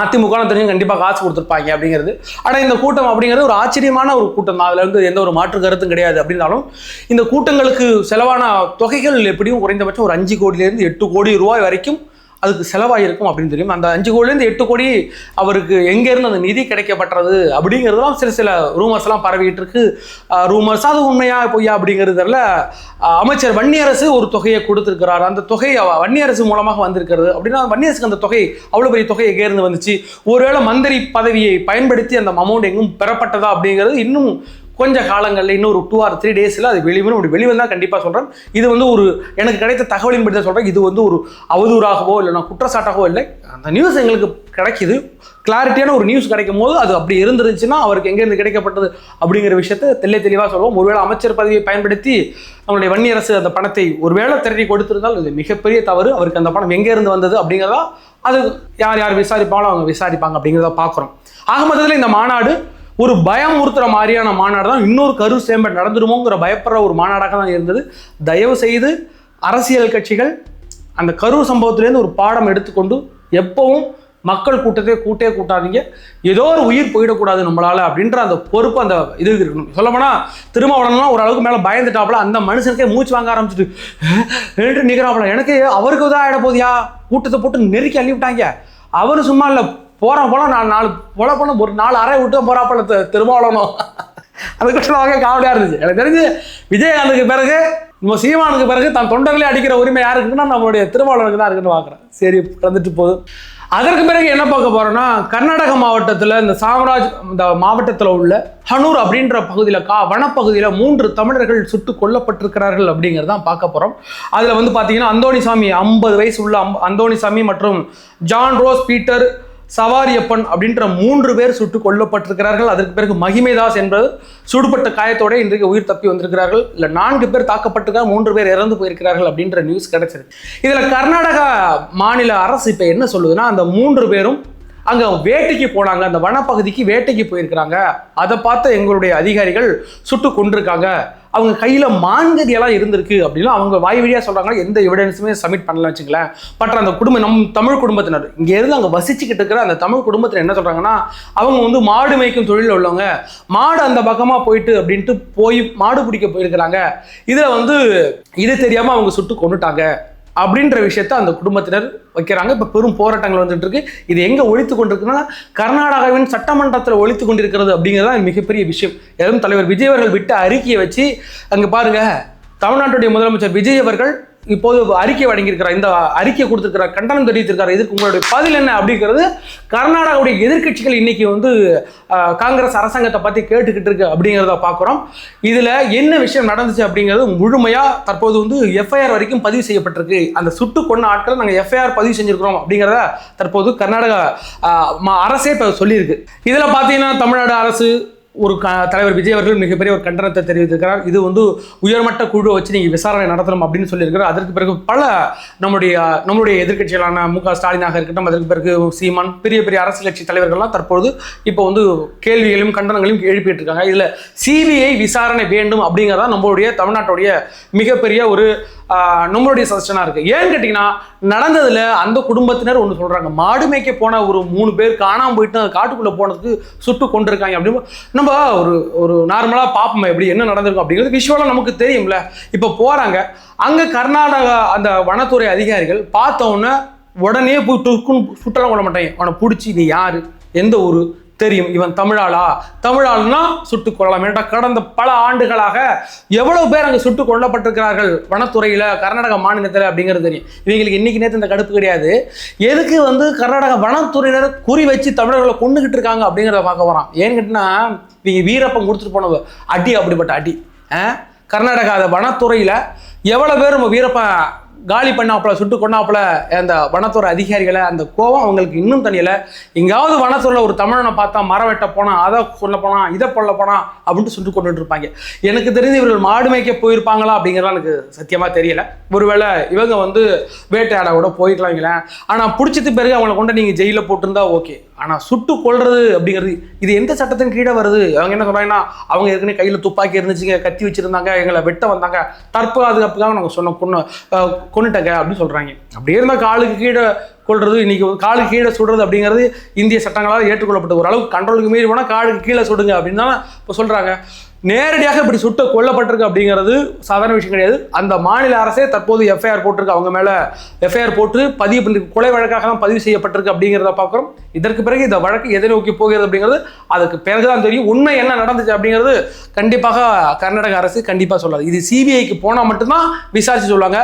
அதிமுக தெரிஞ்சு கண்டிப்பாக காசு கொடுத்துருப்பாங்க அப்படிங்கிறது. ஆனால் இந்த கூட்டம் அப்படிங்கிறது ஒரு ஆச்சரியமான ஒரு கூட்டம் தான், அதில் வந்து எந்த ஒரு மாற்று கருத்தும் கிடையாது. அப்படின்னாலும் இந்த கூட்டங்களுக்கு செலவான தொகைகள் எப்படியும் குறைந்தபட்சம் ஒரு 5 கோடியிலேருந்து 8 கோடி ரூபாய் வரைக்கும் அதுக்கு செலவாயிருக்கும் அப்படின்னு தெரியும். அந்த 5 கோடியிலேருந்து 8 கோடி அவருக்கு எங்கேருந்து அந்த நிதி கிடைக்கப்பட்டது அப்படிங்கிறதுலாம் சில ரூமர்ஸ் எல்லாம் பரவிட்டு இருக்கு. ரூமர்ஸ் அது உண்மையா பொய்யா அப்படிங்கிறதுல அமைச்சர் வன்னியரசு ஒரு தொகையை கொடுத்திருக்கிறார். அந்த தொகை வன்னியரசு மூலமாக வந்திருக்கிறது அப்படின்னா வன்னியரசுக்கு அந்த தொகை அவ்வளோ பெரிய தொகை எங்கேருந்து வந்துச்சு, ஒருவேளை மந்திரி பதவியை பயன்படுத்தி அந்த அமௌண்ட் எங்கும் பெறப்பட்டதா அப்படிங்கிறது இன்னும் கொஞ்ச காலங்களில் இன்னொரு 2 or 3 டேஸில் அது வெளிவரும். அப்படி வெளிவந்தால் கண்டிப்பாக சொல்கிறேன். இது வந்து ஒரு எனக்கு கிடைத்த தகவலின்படி தான் சொல்கிறேன். இது வந்து ஒரு அவதூறாகவோ இல்லைனா குற்றச்சாட்டாகவோ இல்லை. அந்த நியூஸ் எங்களுக்கு கிடைக்கிது, கிளாரிட்டியான ஒரு நியூஸ் கிடைக்கும் போது அது அப்படி இருந்துருச்சுன்னா அவருக்கு எங்கேருந்து கிடைக்கப்பட்டது அப்படிங்கிற விஷயத்தை தெளிவாக சொல்லுவோம். ஒருவேளை அமைச்சர் பதவியை பயன்படுத்தி நம்மளுடைய வன்னியரசு அந்த பணத்தை ஒருவேளை திரட்டி கொடுத்திருந்தால் இது மிகப்பெரிய தவறு. அவருக்கு அந்த பணம் எங்கேருந்து வந்தது அப்படிங்கிறதா அது யார் விசாரிப்பாங்களோ அவங்க விசாரிப்பாங்க அப்படிங்கிறத பார்க்குறோம். ஆக மொத்தத்தில் இந்த மாநாடு ஒரு பயமுறுத்துற மாதிரியான மாநாடு தான். இன்னொரு கரூர் சேம்பர் நடந்துருமோங்கிற பயப்படுற ஒரு மாநாடாக தான் இருந்தது. தயவு செய்து அரசியல் கட்சிகள் அந்த கரூர் சம்பவத்திலேருந்து ஒரு பாடம் எடுத்துக்கொண்டு எப்பவும் மக்கள் கூட்டத்தை கூட்டாதீங்க. ஏதோ ஒரு உயிர் போயிடக்கூடாது நம்மளால அப்படின்ற அந்த பொறுப்பு அந்த இது இருக்கணும். சொல்லப்போனால் திருமாவளவன்லாம் ஒரு அளவுக்கு மேலே பயந்துட்டாப்புல, அந்த மனுஷனுக்கே மூச்சு வாங்க ஆரம்பிச்சுட்டு நிற்கிறாப்புல. எனக்கு அவருக்கு தான் ஆகிட போதியா, கூட்டத்தை போட்டு நெருக்கி அள்ளி விட்டாங்க. அவரு சும்மா இல்லை, போல நாலு ஒரு 4 அறை விட்டு போறாப்பல திருமாவளவனும் அதுக்கு அவங்க காவலியா இருந்துச்சு. எனக்கு தெரிஞ்சு விஜயகாந்துக்கு பிறகு நம்ம சீமானுக்கு பிறகு தான் தொண்டர்களே அடிக்கிற உரிமை யாருக்குன்னா நம்மளுடைய திருமாவளவனுக்கு தான் இருக்குன்னு பார்க்குறேன். சரி வந்துட்டு போகுது. அதற்கு பிறகு என்ன பார்க்க போறோம்னா, கர்நாடக மாவட்டத்தில் இந்த சாம்ராஜ் இந்த மாவட்டத்தில் உள்ள ஹனூர் அப்படின்ற பகுதியில் வனப்பகுதியில் 3 தமிழர்கள் சுட்டு கொல்லப்பட்டிருக்கிறார்கள் அப்படிங்கிறதான் பார்க்க போறோம். அதில் வந்து பார்த்தீங்கன்னா அந்தோணிசாமி 50 வயசு உள்ள அந்தோணிசாமி மற்றும் ஜான் ரோஸ் பீட்டர் சவாரியப்பன் அப்படின்ற 3 பேர் சுட்டு கொல்லப்பட்டிருக்கிறார்கள். அதற்கு பிறகு மகிமைதாஸ் என்பது சுடுபட்ட காயத்தோட இன்றைக்கு உயிர் தப்பி வந்திருக்கிறார்கள். இல்லை 4 பேர் தாக்கப்பட்டிருக்காங்க, 3 பேர் இறந்து போயிருக்கிறார்கள் அப்படின்ற நியூஸ் கிடைச்சது. இதில் கர்நாடக மாநில அரசு இப்போ என்ன சொல்லுதுன்னா, அந்த 3 பேரும் அங்கே வேட்டைக்கு போனாங்க, அந்த வனப்பகுதிக்கு வேட்டைக்கு போயிருக்கிறாங்க. அதை பார்த்து எங்களுடைய அதிகாரிகள் சுட்டு கொண்டிருக்காங்க, அவங்க கையில் மான்கதியெல்லாம் இருந்திருக்கு அப்படின்னு அவங்க வாய் வழியாக சொல்கிறாங்க. எந்த எவிடன்ஸுமே சப்மிட் பண்ணலாம் வச்சுங்களேன். பட் அந்த குடும்பம் நம் தமிழ் குடும்பத்தினர் இங்கேருந்து அங்கே வசிச்சுக்கிட்டு இருக்கிற அந்த தமிழ் குடும்பத்தில் என்ன சொல்கிறாங்கன்னா, அவங்க வந்து மாடு மேய்க்கும் தொழிலில் உள்ளவங்க, மாடு அந்த பக்கமாக போயிட்டு அப்படின்ட்டு போய் மாடு பிடிக்க போயிருக்கிறாங்க. இதில் வந்து இது தெரியாமல் அவங்க சுட்டு கொண்டுட்டாங்க அப்படின்ற விஷயத்த அந்த குடும்பத்தினர் வைக்கிறாங்க. இப்போ பெரும் போராட்டங்கள் வந்துட்டு இருக்கு. இது எங்கே ஒழித்து கொண்டிருக்குன்னா, கர்நாடகாவின் சட்டமன்றத்தில் ஒழித்து கொண்டிருக்கிறது அப்படிங்கிறதான் மிகப்பெரிய விஷயம். எதுவும் தலைவர் விஜய் அவர்கள் விட்ட அறிக்கையை வச்சு அங்கே பாருங்க, தமிழ்நாட்டுடைய முதலமைச்சர் விஜய் அவர்கள் இப்போது அறிக்கை வழங்கியிருக்கிறார். இந்த அறிக்கை கொடுத்திருக்கிறார், கண்டனம் தெரிவித்திருக்கார். இதுக்கு உங்களுடைய பதில் என்ன அப்படிங்கிறது கர்நாடகாவுடைய எதிர்க்கட்சிகள் இன்னைக்கு வந்து காங்கிரஸ் அரசாங்கத்தை பற்றி கேட்டுக்கிட்டு இருக்கு அப்படிங்கிறத பார்க்குறோம். இதில் என்ன விஷயம் நடந்துச்சு அப்படிங்கிறது முழுமையாக தற்போது வந்து எஃப்ஐஆர் வரைக்கும் பதிவு செய்யப்பட்டிருக்கு. அந்த சுட்டு கொண்ட ஆட்களை நாங்கள் எஃப்ஐஆர் பதிவு செஞ்சுருக்கிறோம் அப்படிங்கிறத தற்போது கர்நாடக அரசே இப்போ சொல்லியிருக்கு. இதில் பார்த்தீங்கன்னா தமிழ்நாடு அரசு ஒரு தலைவர் விஜய் அவர்கள் மிகப்பெரிய ஒரு கண்டனத்தை தெரிவித்திருக்கிறார். இது வந்து உயர்மட்ட குழுவை வச்சு நீங்கள் விசாரணை நடத்தணும் அப்படின்னு சொல்லியிருக்கிறார். அதற்கு பிறகு பல நம்மளுடைய எதிர்க்கட்சிகளான மு.க. ஸ்டாலினாக இருக்கட்டும், அதற்கு பிறகு சீமான், பெரிய பெரிய அரசியல் கட்சி தலைவர்கள்லாம் தற்போது இப்போ வந்து கேள்விகளையும் கண்டனங்களையும் எழுப்பிட்டு இருக்காங்க. இதில் சிபிஐ விசாரணை வேண்டும் அப்படிங்கிறதா நம்மளுடைய தமிழ்நாட்டுடைய மிகப்பெரிய ஒரு நம்மளுடைய சஜஷனாக இருக்குது. ஏன்னு கேட்டிங்கன்னா, நடந்ததில் அந்த குடும்பத்தினர் ஒன்று சொல்கிறாங்க, மாடு மேய்க்க போன ஒரு 3 பேர் காணாமல் போயிட்டு காட்டுக்குள்ளே போனதுக்கு சுட்டு கொண்டிருக்காங்க அப்படின்னு நம்ம ஒரு நார்மலாக பார்ப்போம் எப்படி என்ன நடந்திருக்கும் அப்படிங்கிறது விஷுவலாக நமக்கு தெரியும்ல. இப்போ போகிறாங்க அங்கே கர்நாடகா அந்த வனத்துறை அதிகாரிகள் பார்த்தோன்னே உடனே போய் சுட்டலாம் கொள்ள மாட்டேன், அவனை பிடிச்சி நீ யார், எந்த ஊர் தெரியும், இவன் தமிழாள்னா சுட்டு கொள்ளலாம். ஏன்னா கடந்த பல ஆண்டுகளாக எவ்வளவு பேர் அங்கே சுட்டு கொல்லப்பட்டிருக்கிறார்கள் வனத்துறையில் கர்நாடக மாநிலத்தில் அப்படிங்கிறது தெரியும். இவங்களுக்கு இன்னைக்கு நேற்று இந்த கடுப்பு கிடையாது. எதுக்கு வந்து கர்நாடக வனத்துறையினர் குறி வச்சு தமிழர்களை கொண்டுகிட்டு இருக்காங்க அப்படிங்கிறத பார்க்க வரான். ஏன்னு கேட்டினா, இவங்க வீரப்பம் கொடுத்துட்டு போன அடி அப்படிப்பட்ட அடி. கர்நாடகா வனத்துறையில் எவ்வளோ பேர் நம்ம வீரப்பன் காலி பண்ணாப்புல சுட்டு கொண்டாப்புல அந்த வனத்துறை அதிகாரிகளை அந்த கோவம் அவங்களுக்கு இன்னும் தனியல. எங்காவது வனத்துறையில் ஒரு தமிழனை பார்த்தா மரம் வெட்ட போனா, அதை கொல்ல போனா, இதை கொல்ல போனா அப்படின்ட்டு சுட்டு கொண்டுட்டு இருப்பாங்க. எனக்கு தெரிஞ்சு இவர்கள் மாடு மேய்க்க போயிருப்பாங்களா அப்படிங்கிறதா எனக்கு சத்தியமா தெரியல. ஒருவேளை இவங்க வந்து வேட்டையாட கூட போயிருக்கலாங்களேன். ஆனால் பிடிச்சது பிறகு அவங்களை கொண்டு நீங்கள் ஜெயிலில் போட்டிருந்தா ஓகே. ஆனால் சுட்டு கொள்றது அப்படிங்கிறது இது எந்த சட்டத்தின் கீழே வருது? அவங்க என்ன சொல்றாங்கன்னா, அவங்க ஏற்கனவே கையில் துப்பாக்கி இருந்துச்சுங்க, கத்தி வச்சிருந்தாங்க, எங்களை வெட்ட வந்தாங்க, தற்பாதுகாப்புக்காக நாங்கள் கொண்டுட்டாங்க அப்படின்னு சொல்றாங்க. அப்படியே இருந்தால் காலுக்கு கீழே கொள்றது, இன்னைக்கு காலுக்கு கீழே சுடுறது அப்படிங்கிறது இந்திய சட்டங்களால் ஏற்றுக்கொள்ளப்பட்ட ஒரு அளவுக்கு கண்ட்ரோலுக்கு மீறி போனால் காலுக்கு கீழே சுடுங்க அப்படின்னு தான் இப்போ சொல்றாங்க. நேரடியாக இப்படி சுட்டு கொல்லப்பட்டிருக்கு அப்படிங்கிறது சாதாரண விஷயம் கிடையாது. அந்த மாநில அரசே தற்போது எஃப்ஐஆர் போட்டிருக்கு, அவங்க மேலே எஃப்ஐஆர் போட்டு பதிவு பண்ணி கொலை வழக்காக தான் பதிவு செய்யப்பட்டிருக்கு அப்படிங்கிறத பார்க்குறோம். இதற்கு பிறகு இந்த வழக்கு எதை நோக்கி போகிறது அப்படிங்கிறது அதுக்கு பிறகுதான் தெரியும். உண்மை என்ன நடந்துச்சு அப்படிங்கிறது கண்டிப்பாக கர்நாடக அரசு கண்டிப்பாக சொல்லாது. இது சிபிஐக்கு போனால் மட்டும்தான் விசாரிச்சு சொல்லுவாங்க.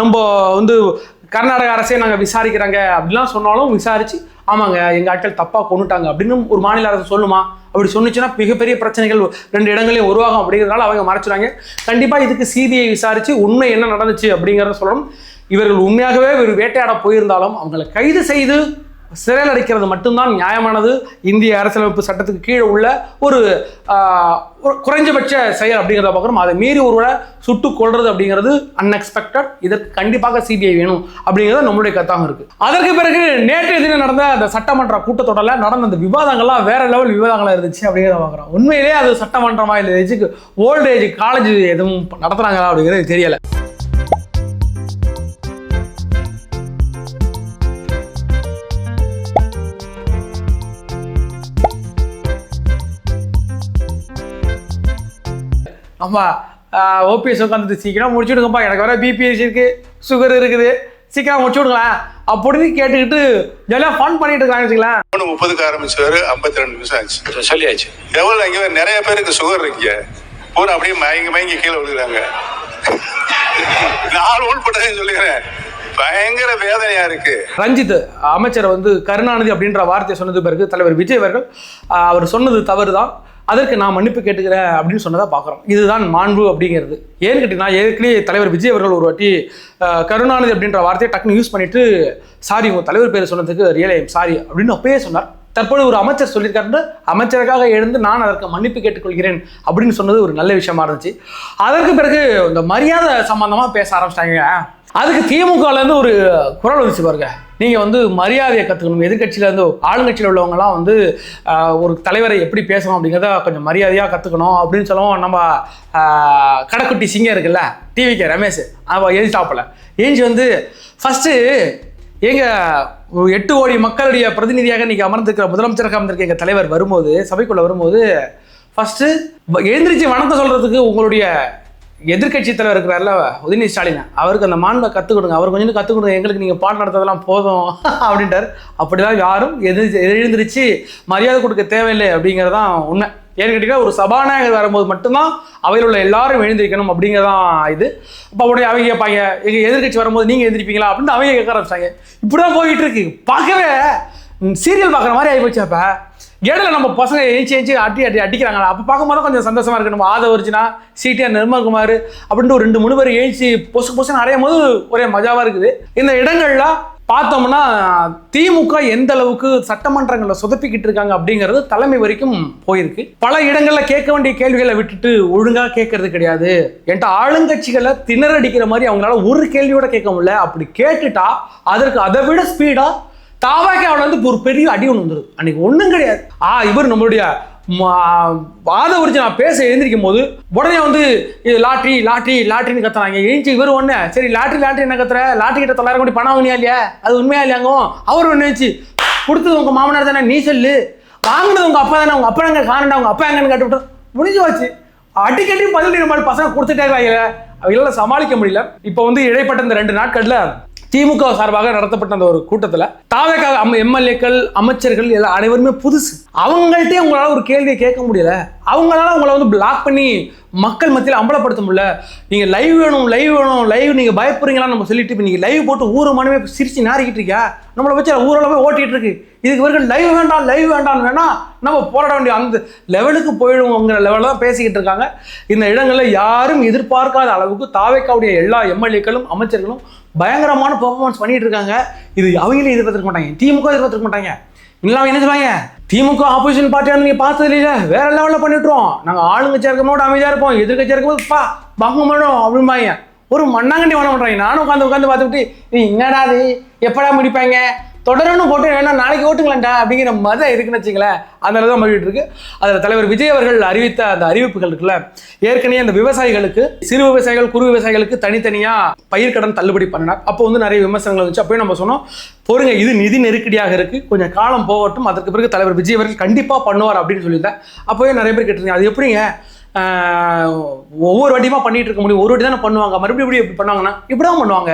நம்ம வந்து கர்நாடக அரசே நாங்கள் விசாரிக்கிறாங்க அப்படிலாம் சொன்னாலும் விசாரிச்சு ஆமாங்க எங்கள் ஆட்கள் தப்பாக கொண்டுட்டாங்க அப்படின்னு ஒரு மாநில அரசு சொல்லுமா? அப்படி சொன்னிச்சுன்னா மிகப்பெரிய பிரச்சனைகள் 2 இடங்களையும் உருவாகும் அப்படிங்கிறதுனால அவங்க மறைச்சுறாங்க. கண்டிப்பாக இதுக்கு சிபிஐ விசாரித்து உண்மை என்ன நடந்துச்சு அப்படிங்கிறத சொல்லணும். இவர்கள் உண்மையாகவே ஒரு வேட்டையாட போயிருந்தாலும் அவங்களை கைது செய்து சிறையில் அடைக்கிறது மட்டும்தான் நியாயமானது. இந்திய அரசியலமைப்பு சட்டத்துக்கு கீழே உள்ள ஒரு குறைஞ்சபட்ச செயல் அப்படிங்கிறத பார்க்குறோம். அதை மீறி ஒருவரை சுட்டு கொள்றது அப்படிங்கிறது அன்எக்ஸ்பெக்டட். இதற்கு கண்டிப்பாக சிபிஐ வேணும் அப்படிங்கிறது நம்மளுடைய கருத்தாக இருக்கு. அதற்கு பிறகு நேற்றைய தினம் நடந்த அந்த சட்டமன்ற கூட்டத்தொடரில் நடந்த அந்த விவாதங்கள்லாம் வேற லெவல் விவாதங்களாக இருந்துச்சு அப்படிங்கிறத பார்க்குறோம். உண்மையிலேயே அது சட்டமன்றமா இல்லை ஓல்டேஜ் காலேஜ் எதுவும் நடத்துறாங்களா அப்படிங்கிறது தெரியல. ஆமா, ஓபிஎஸ் உட்காந்துட்டு சீக்கிரம் முடிச்சுடுங்கப்பா, எனக்கு வர பிபிஎஸ் இருக்கு, சுகர் இருக்குது, சீக்கிரம் முடிச்சு விடுங்களேன் அப்படின்னு கேட்டுக்கிட்டு ஜாலியாக ஃபன் பண்ணிட்டு இருக்காங்க வச்சுக்கலாம். 30க்கு ஆரம்பிச்சாரு, 52 நிமிஷம் ஆச்சு, சொல்லியாச்சு. எவ்வளவு இங்க நிறைய பேருக்கு சுகர் இருக்கீங்க, பூரா அப்படியே மயங்கி கீழே விழுகிறாங்க. நான் உள்பட்டதையும் சொல்லிக்கிறேன், பயங்கர வேதனையா இருக்கு. ரஞ்சித் அமைச்சர் கருணாநிதி அப்படின்ற வார்த்தையை சொன்னது பிறகு தலைவர் விஜய் அவர்கள் அவர் சொன்னது தவறு தான், அதற்கு நான் மன்னிப்பு கேட்டுக்கிறேன் அப்படின்னு சொன்னதாக பார்க்குறோம். இதுதான் மாண்பு அப்படிங்கிறது. ஏன்னு கேட்டீங்கன்னா, ஏற்கனவே தலைவர் விஜய் அவர்கள் ஒரு வாட்டி கருணாநிதி அப்படின்ற வார்த்தையை டக்குன்னு யூஸ் பண்ணிட்டு சாரி உங்கள் தலைவர் பேர் சொன்னதுக்கு ரியல் ஐம் சாரி அப்படின்னு அப்பயே சொன்னார். தற்போது ஒரு அமைச்சர் சொல்லியிருக்காரு, அமைச்சருக்காக எழுந்து நான் அதற்கு மன்னிப்பு கேட்டுக்கொள்கிறேன் அப்படின்னு சொன்னது ஒரு நல்ல விஷயமா இருந்துச்சு. அதற்கு பிறகு இந்த மரியாதை சம்பந்தமாக பேச ஆரம்பிச்சிட்டாங்க. அதுக்கு திமுகலேருந்து ஒரு குரல் வந்துச்சு பாருங்க, நீங்கள் மரியாதையை கற்றுக்கணும். எதிர்கட்சியிலேருந்து ஆளுங்கட்சியில் உள்ளவங்கலாம் ஒரு தலைவரை எப்படி பேசணும் அப்படிங்கிறத கொஞ்சம் மரியாதையாக கற்றுக்கணும் அப்படின்னு சொல்லவும், நம்ம கடைக்குட்டி சிங்கம் இருக்குல்ல டிவிக்கு ரமேஷ் அவள் எழுத்தாப்பில் ஏஞ்சி ஃபஸ்ட்டு எங்கள் 8 கோடி மக்களுடைய பிரதிநிதியாக இன்றைக்கி அமர்ந்திருக்கிற முதலமைச்சராக அமர்ந்திருக்க எங்கள் தலைவர் வரும்போது, சபைக்குள்ளே வரும்போது ஃபஸ்ட்டு எழுந்திரிச்சு வணக்கம் சொல்கிறதுக்கு உங்களுடைய எதிர்கட்சி தலைவர் இருக்கிறார்ல உதயநிதி ஸ்டாலின், அவருக்கு அந்த மாண்பை கற்றுக் கொடுங்க, அவர் கொஞ்சம் கற்றுக் கொடுங்க, எங்களுக்கு நீங்கள் பாடம் நடத்ததெல்லாம் போதும் அப்படின்ட்டார். அப்படிலாம் யாரும் எழுந்திரிச்சு மரியாதை கொடுக்க தேவையில்லை அப்படிங்கிறதான் உண்மை. ஏன்னு கேட்டீங்கன்னா, ஒரு சபாநாயகர் வரும்போது மட்டும்தான் அவையில் உள்ள எல்லாரும் எழுந்திருக்கணும் அப்படிங்கிறதான் இது. அப்போ உடனே அவங்க கேட்பாங்க, எங்கள் எதிர்கட்சி வரும்போது நீங்கள் எழுந்திருப்பீங்களா அப்படின்னு அவங்க கேட்க ஆரம்பிச்சாங்க. இப்படி தான் போயிட்டு இருக்கு. பார்க்கவே சீரியல் பார்க்குற மாதிரி ஆகிப்போச்சு. அப்போ இடையில நம்ம பசங்க ஏஞ்சி அடிக்கிறாங்களா, அப்போ பார்க்கும்போது கொஞ்சம் சந்தோஷமா இருக்கு. நம்ம ஆதவர்ஜினா சிடிஆர் நிர்மல்குமார் அப்படின்ட்டு ஒரு 2-3 பேர் ஏஞ்சி பொசு அடையும் போது ஒரே மஜாவாக இருக்குது. இந்த இடங்கள்ல பார்த்தோம்னா திமுக எந்த அளவுக்கு சட்டமன்றங்களில் சொதப்பிக்கிட்டு இருக்காங்க அப்படிங்கிறது தலைமை வரைக்கும் போயிருக்கு. பல இடங்களில் கேட்க வேண்டிய கேள்விகளை விட்டுட்டு ஒழுங்காக கேட்கறது கிடையாது. என்கிட்ட ஆளுங்கட்சிகளை திணறடிக்கிற மாதிரி அவங்களால ஒரு கேள்வியோட கேட்க முடியல. அப்படி கேட்டுட்டா அதற்கு அதை விட ஸ்பீடா தாவாக்கே அவளை ஒரு பெரிய அடி ஒன்று வந்துடுது. அன்னைக்கு ஒன்றும் கிடையாது. இவர் நம்மளுடைய ஆதவரிச்சு நான் பேச எழுந்திரிக்கும் போது உடனே இது லாட்ரி லாட்ரி லாட்ரின்னு கத்துறாங்க. எழுச்சி இவர் ஒன்று சரி லாட்ரி என்ன கத்துற, லாட்ரி கிட்ட 900 கோடி பணம் வாங்கினியா இல்லையா, அது உண்மையா இல்லையாங்க. அவர் ஒன்று வச்சு கொடுத்தது உங்க மாமனார் தானே, நீ சொல்லு, வாங்கினது உங்க அப்பா தானே, உங்க அப்பா எங்க காணண்டா, உங்க அப்பா எங்கன்னு கேட்டு விட்டு முடிஞ்சு வச்சு அடிக்கடி பதில் மாதிரி பசங்க கொடுத்துட்டே இருக்காங்க. அவங்களால சமாளிக்க முடியல. இப்போ இடைப்பட்ட இந்த 2 நாட்கள்ல திமுக சார்பாக நடத்தப்பட்ட அந்த ஒரு கூட்டத்தில் தாவேக்காக எம்எல்ஏக்கள் அமைச்சர்கள் எல்லாம் அனைவருமே புதுசு. அவங்கள்ட்டே உங்களால ஒரு கேள்வியை கேட்க முடியல. அவங்களால உங்களை பிளாக் பண்ணி மக்கள் மத்தியில் அம்பலப்படுத்த முடியல. நீங்கள் லைவ் வேணும் நீங்கள் பயப்படுறீங்களான்னு நம்ம சொல்லிட்டு இப்போ நீங்கள் லைவ் போட்டு ஊரை மனமே சிரிச்சு நாரிக்கிட்டு இருக்கியா, நம்மளை வச்சு ஊரெல்லாம் போய் ஓட்டிகிட்டு இருக்கு. இதுக்கு வரைக்கும் லைவ் வேண்டாம் வேணா நம்ம போராட வேண்டிய அந்த லெவலுக்கு போயிடுவோங்கிற லெவலில் தான் பேசிக்கிட்டு இருக்காங்க. இந்த இடங்களில் யாரும் எதிர்பார்க்காத அளவுக்கு தாவேக்காவுடைய எல்லா எம்எல்ஏக்களும் அமைச்சர்களும் பயங்கரமான பெர்ஃபார்மன்ஸ் பண்ணிட்டு இருக்காங்க. இது அவங்களே எதிர்பார்த்துக்க மாட்டாங்க, திமுக எதிர்பார்த்துக்க மாட்டாங்க. இல்லாமல் என்ன சொல்லுவாங்க, திமுக ஆப்போசிஷன் பார்ட்டியாக நீங்கள் பார்த்தது இல்லையா, வேற லெவலில் பண்ணிட்டுருவோம், நாங்கள் ஆளுங்கட்சியாக இருக்கும்போது அமைதியாக இருப்போம், எதிர்கட்சியாக இருக்கும்போது பங்கு பண்ணோம் அப்படிம்பாங்க. ஒரு மண்ணாங்கண்டி வர பண்ணுறாங்க. நானும் உட்காந்து பார்த்துக்கிட்டு நீ என்னடா அது எப்படா முடிப்பாங்க, தொடரணும் போட்டு வேணா நாளைக்கு ஓட்டுங்களேன்டா அப்படிங்கிற மாதிரி இருக்குன்னு வச்சுங்களேன். அதனால தான் மாறிட்டு இருக்கு. அதில் தலைவர் விஜய் அவர்கள் அறிவித்த அந்த அறிவிப்புகள் இருக்குல்ல, ஏற்கனவே அந்த விவசாயிகளுக்கு, சிறு விவசாயிகள், குறு விவசாயிகளுக்கு தனித்தனியாக பயிர்க்கடன் தள்ளுபடி பண்ணினார். அப்போ நிறைய விமர்சனங்கள் வந்துச்சு. அப்போயும் நம்ம சொன்னோம், பொறுங்க, இது நிதி நெருக்கடியாக இருக்கு, கொஞ்சம் காலம் போகட்டும், அதற்கு பிறகு தலைவர் விஜய் அவர்கள் கண்டிப்பாக பண்ணுவார் அப்படின்னு சொல்லியிருந்தேன். அப்போவே நிறைய பேர் கேட்டிருந்தீங்க, அது எப்படிங்க ஒவ்வொரு வாட்டியுமா பண்ணிட்டு இருக்க முடியும், ஒரு வாட்டி தானே பண்ணுவாங்க, மறுபடியும் எப்படி பண்ணுவாங்கன்னா இப்படிதான் பண்ணுவாங்க.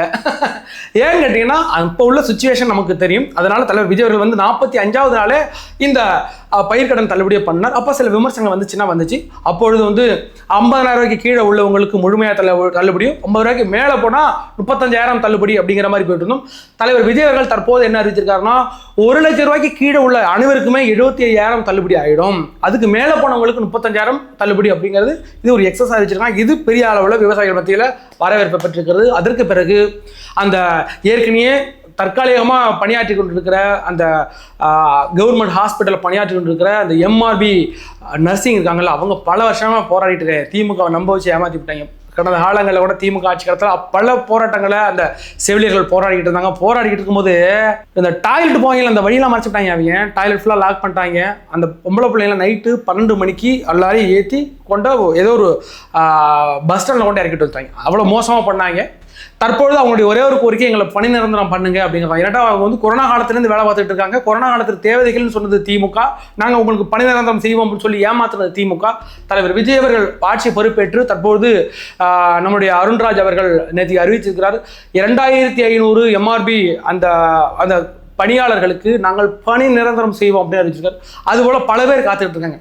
ஏன்னு கேட்டீங்கன்னா இப்போ உள்ள சுச்சுவேஷன் நமக்கு தெரியும். அதனால தலைவர் விஜய் அவர்கள் 45வது நாளே இந்த பயிர்க்கடன் தள்ளுபடியை பண்ணார். அப்போ சில விமர்சனங்கள் வந்துச்சு. அப்பொழுது 50,000 ரூபாய்க்கு கீழே உள்ளவங்களுக்கு முழுமையாக தள்ளுபடியும், 50 ரூபாய்க்கு மேலே போனால் 35,000 தள்ளுபடி அப்படிங்கிற மாதிரி போயிட்டு இருந்தோம். தலைவர் விஜய் அவர்கள் தற்போது என்ன அறிவிச்சிருக்காருன்னா, 1 லட்சம் ரூபாய்க்கு கீழே உள்ள அனைவருக்குமே 75,000 தள்ளுபடி ஆகிடும், அதுக்கு மேலே போனவங்களுக்கு 35,000 தள்ளுபடி அப்படிங்கிறது இது ஒரு எக்ஸஸ் அறிவிச்சிருக்காங்க. இது பெரிய அளவில் விவசாயிகள் மத்தியில் வரவேற்பு பெற்றிருக்கிறது. அதற்கு பிறகு அந்த ஏற்கனவே தற்காலிகமாக பணியாற்றி கொண்டிருக்கிற அந்த கவர்மெண்ட் ஹாஸ்பிட்டலில் பணியாற்றி கொண்டிருக்கிற அந்த எம்ஆர்பி நர்சிங் இருக்காங்கல்ல, அவங்க பல வருஷமாக போராடிட்டு இருக்காங்க. திமுகவை நம்ப வச்சு ஏமாற்றி விட்டாங்க. கடந்த காலங்களில் கூட திமுக ஆட்சி காலத்தில் பல போராட்டங்களை அந்த செவிலியர்கள் போராடிக்கிட்டு இருந்தாங்க. போராடிக்கிட்டு இருக்கும்போது இந்த டாய்லெட் போவாங்க, அந்த வழியெல்லாம் மறைச்சிட்டாங்க. அவங்க டாய்லெட் ஃபுல்லாக லாக் பண்ணிட்டாங்க. அந்த பொம்பளை பிள்ளைங்களை நைட்டு 12 மணிக்கு எல்லாரையும் ஏற்றி கொண்ட ஏதோ ஒரு பஸ் ஸ்டாண்டில் கொண்டு இறக்கிட்டு வந்துட்டாங்க. அவ்வளோ மோசமாக பண்ணாங்க. தற்பொழுது அவங்களுடைய ஒரே ஒரு கோரிக்கை எங்களை பணி நிரந்தரம் பண்ணுங்க அப்படிங்கிறாங்க. ஏன்னா அவங்க வந்து கொரோனா காலத்திலேருந்து வேலை பார்த்துட்டு இருக்காங்க. கொரோனா காலத்தில் தேவைகள்னு சொன்னது திமுக, நாங்கள் உங்களுக்கு பணி நிரந்தரம் செய்வோம் அப்படின்னு சொல்லி ஏமாத்துனது திமுக. தலைவர் விஜய் அவர்கள் ஆட்சி பொறுப்பேற்று தற்போது நம்முடைய அருண்ராஜ் அவர்கள் நேற்று அறிவிச்சிருக்கிறார், 2500 MRB அந்த அந்த பணியாளர்களுக்கு நாங்கள் பணி நிரந்தரம் செய்வோம் அப்படின்னு அறிவிச்சிருக்காரு. அதுபோல் பல பேர் காத்துக்கிட்டு இருக்காங்க.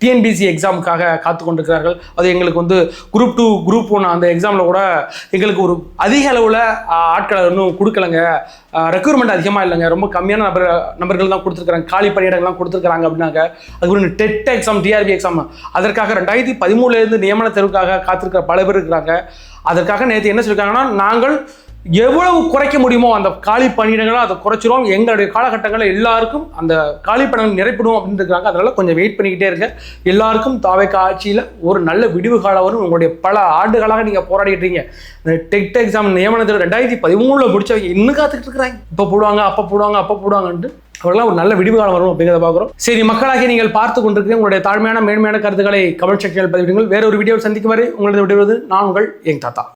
டிஎன்பிசி எக்ஸாமுக்காக காத்து கொண்டிருக்கிறார்கள். அது எங்களுக்கு வந்து குரூப் 2 குரூப் 1 அந்த எக்ஸாமில் கூட எங்களுக்கு ஒரு அதிக அளவில் ஆட்களை இன்னும் கொடுக்கலங்க, ரெக்ரூட்மெண்ட் அதிகமாக இல்லைங்க, ரொம்ப கம்மியான நபர்கள் தான் கொடுத்துருக்காங்க, காலி பணியிடங்கள்லாம் கொடுத்துருக்காங்க அப்படின்னாங்க. அதுக்கு டெட் எக்ஸாம், டிஆர்பி எக்ஸாம், அதற்காக 2013 நியமன தேர்வுக்காக காத்திருக்கிற பல பேர் இருக்கிறாங்க. அதற்காக நேற்று என்ன சொல்லியிருக்காங்கன்னா, நாங்கள் எவ்வளவு குறைக்க முடியுமோ அந்த காலி பணியிடங்களை அதை குறைச்சிரும், எங்களுடைய காலகட்டங்களில் எல்லாருக்கும் அந்த காலி பணிகள் நிறைப்பிடும் அப்படின்னு இருக்காங்க. அதனால கொஞ்சம் வெயிட் பண்ணிக்கிட்டே இருக்க, எல்லாருக்கும் தாவேக்கா ஆட்சியில் ஒரு நல்ல விடிவு காலம் வரும். உங்களுடைய பல ஆண்டுகளாக நீங்கள் போராடிட்டு இருக்கீங்க. இந்த டெட் எக்ஸாம் நியமனத்தில் 2013 முடிச்சவங்க இன்னும் காத்துக்கிட்டு இருக்கிறாங்க. இப்போ போடுவாங்க, அப்போ போடுவாங்க, அப்போ போடுவாங்கன்ட்டு அவர்களாம் ஒரு நல்ல விடிவு காலம் வரும் அப்படிங்கிறத பார்க்குறோம். சரி மக்களாகி நீங்கள் பார்த்து கொண்டிருக்கிறேன். உங்களுடைய தாழ்மையான மேன்மையான கருத்துக்களை கமெண்ட் செக்ஷனில் பதிவிடுங்கள். வேற ஒரு வீடியோவில் சந்திக்கும் வரை உங்களது விடுவது நான் உங்கள் யங் தாத்தா.